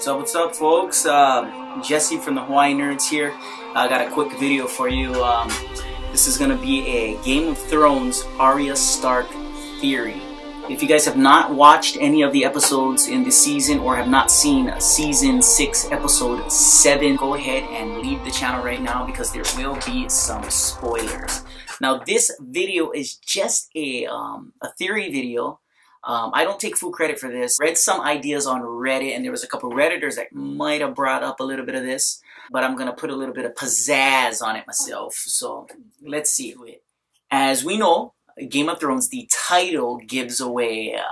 What's up folks? Jesse from the Hawaii Nerds here. I got a quick video for you. This is gonna be a Game of Thrones Arya Stark theory. If you guys have not watched any of the episodes in this season or have not seen season 6 episode 7, go ahead and leave the channel right now because there will be some spoilers. Now this video is just a theory video. I don't take full credit for this. Read some ideas on Reddit, and there was a couple Redditors that might have brought up a little bit of this, but I'm gonna put a little bit of pizzazz on it myself. So let's see. As we know, Game of Thrones, the title gives away a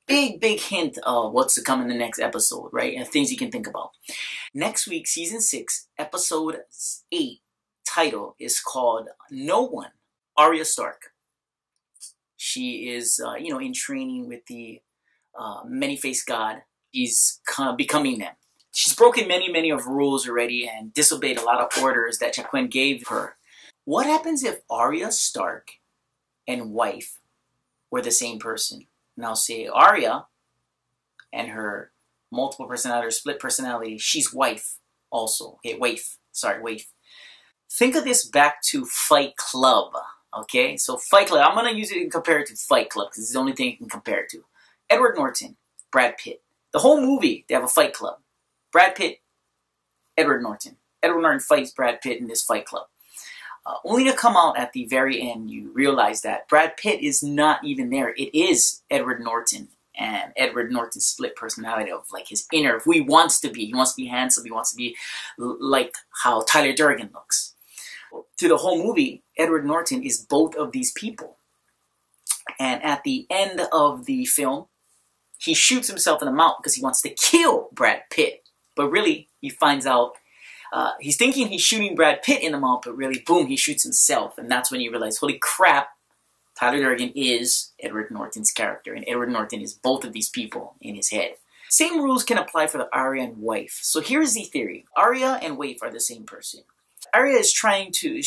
big hint of what's to come in the next episode, right? And things you can think about. Next week, season 6, episode 8, title is called No One, Arya Stark. She is, in training with the many-faced god. She's becoming them. She's broken many of rules already and disobeyed a lot of orders that Jaqen gave her. What happens if Arya Stark and wife were the same person? Now say Arya and her multiple personality or split personality, she's wife also. Okay, waif. Sorry, waif. Think of this back to Fight Club. Okay, so Fight Club, I'm going to use it and compare it to Fight Club because it's the only thing you can compare it to. Edward Norton, Brad Pitt. The whole movie, they have a Fight Club. Brad Pitt, Edward Norton. Edward Norton fights Brad Pitt in this Fight Club. Only to come out at the very end, you realize that Brad Pitt is not even there. It is Edward Norton and Edward Norton's split personality of like his inner, who he wants to be. He wants to be handsome. He wants to be like how Tyler Durden looks. Through the whole movie, Edward Norton is both of these people. And at the end of the film, he shoots himself in the mouth because he wants to kill Brad Pitt. But really, he finds out, he's thinking he's shooting Brad Pitt in the mouth, but really, boom, he shoots himself. And that's when you realize, holy crap, Tyler Durden is Edward Norton's character. And Edward Norton is both of these people in his head. Same rules can apply for the Arya and wife. So here's the theory. Arya and wife are the same person. Arya is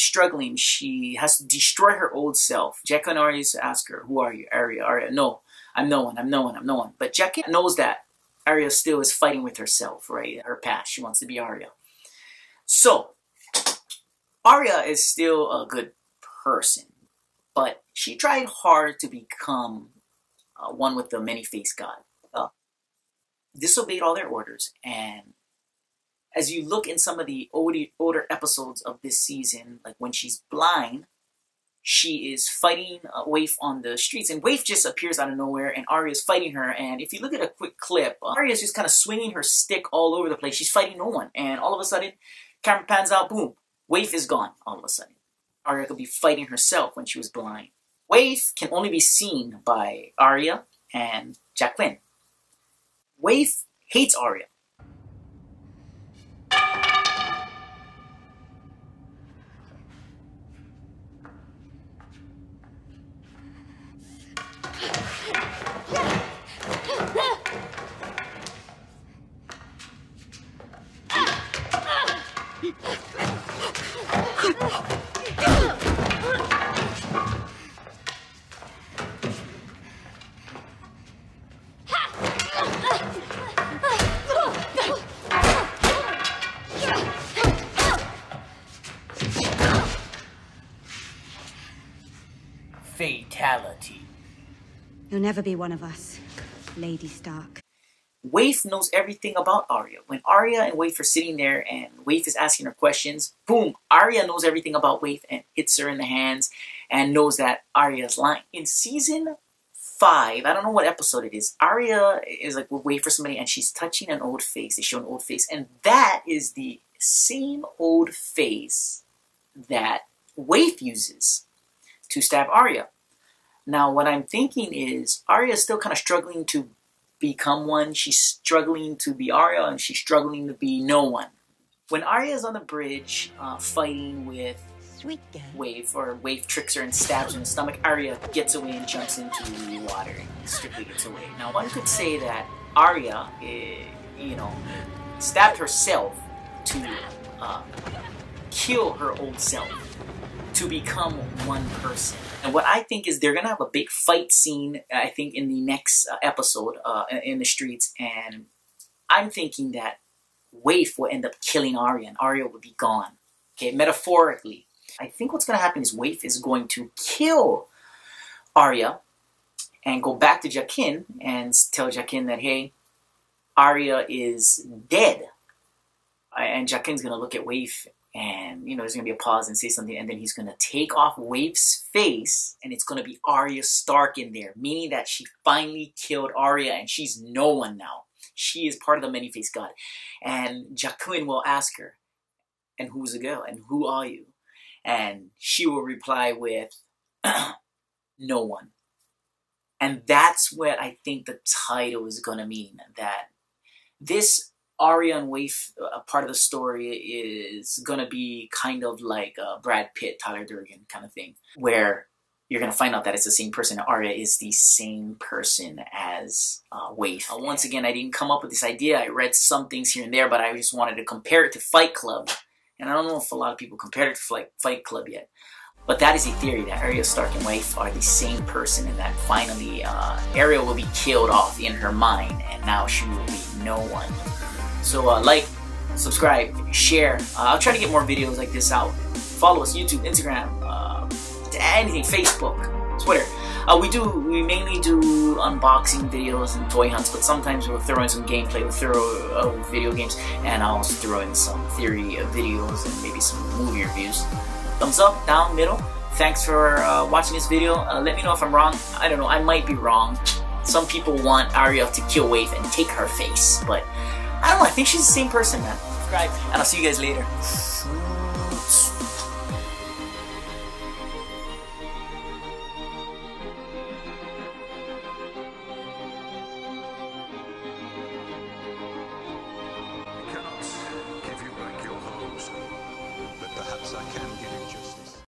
struggling. She has to destroy her old self. Jaqen always asks her, who are you, Arya? Arya, no, I'm no one, I'm no one, I'm no one. But Jaqen knows that Arya still is fighting with herself, right? Her past, she wants to be Arya. So, Arya is still a good person, but she tried hard to become one with the many-faced god. Disobeyed all their orders, and as you look in some of the older episodes of this season, like when she's blind, she is fighting Waif on the streets. And Waif just appears out of nowhere, and Arya's fighting her. And if you look at a quick clip, Arya's just kind of swinging her stick all over the place. She's fighting no one. And all of a sudden, camera pans out, boom, Waif is gone all of a sudden. Arya could be fighting herself when she was blind. Waif can only be seen by Arya and Jaqen. Waif hates Arya. Fatality. You'll never be one of us, Lady Stark. Waif knows everything about Arya. When Arya and Waif are sitting there and Waif is asking her questions, boom, Arya knows everything about Waif and hits her in the hands and knows that Arya's lying. In season 5, I don't know what episode it is, Arya is like with Waif for somebody and she's touching an old face. They show an old face, and that is the same old face that Waif uses to stab Arya. Now, what I'm thinking is Arya is still kind of struggling to become one. She's struggling to be Arya, and she's struggling to be no one. When Arya is on the bridge fighting with Waif, or Waif tricks her and stabs her in the stomach, Arya gets away and jumps into the water and strictly gets away. Now, one could say that Arya, stabbed herself to kill her old self, to become one person. And what I think is they're going to have a big fight scene, I think, in the next episode in the streets. And I'm thinking that Waif will end up killing Arya, and Arya will be gone. Okay, metaphorically. I think what's going to happen is Waif is going to kill Arya and go back to Jaqen and tell Jaqen that, hey, Arya is dead. And Jaqen's going to look at Waif and, you know, there's going to be a pause and say something, and then he's going to take off Waif's face, and it's going to be Arya Stark in there, meaning that she finally killed Arya, and she's no one now. She is part of the many-faced god. And Jaqen will ask her, and who's the girl? And who are you? And she will reply with, no one. And that's what I think the title is going to mean, that this Arya and Waif part of the story is going to be kind of like Brad Pitt, Tyler Durden kind of thing, where you're going to find out that it's the same person. Arya is the same person as Waif. Once again, I didn't come up with this idea. I read some things here and there, but I just wanted to compare it to Fight Club. And I don't know if a lot of people compared it to Fight Club yet. But that is a theory, that Arya Stark and Waif are the same person, and that finally Arya will be killed off in her mind, and now she will be no one. So like, subscribe, share. I'll try to get more videos like this out. Follow us, YouTube, Instagram, anything, Facebook, Twitter. We mainly do unboxing videos and toy hunts, but sometimes we'll throw in some gameplay, we'll throw video games, and I'll also throw in some theory videos and maybe some movie reviews. Thumbs up, down, middle. Thanks for watching this video. Let me know if I'm wrong. I don't know, I might be wrong. Some people want Arya to kill Waif and take her face, but I don't know, I think she's the same person, man. Subscribe, and I'll see you guys later. Cannot give you back your hose, but perhaps I can give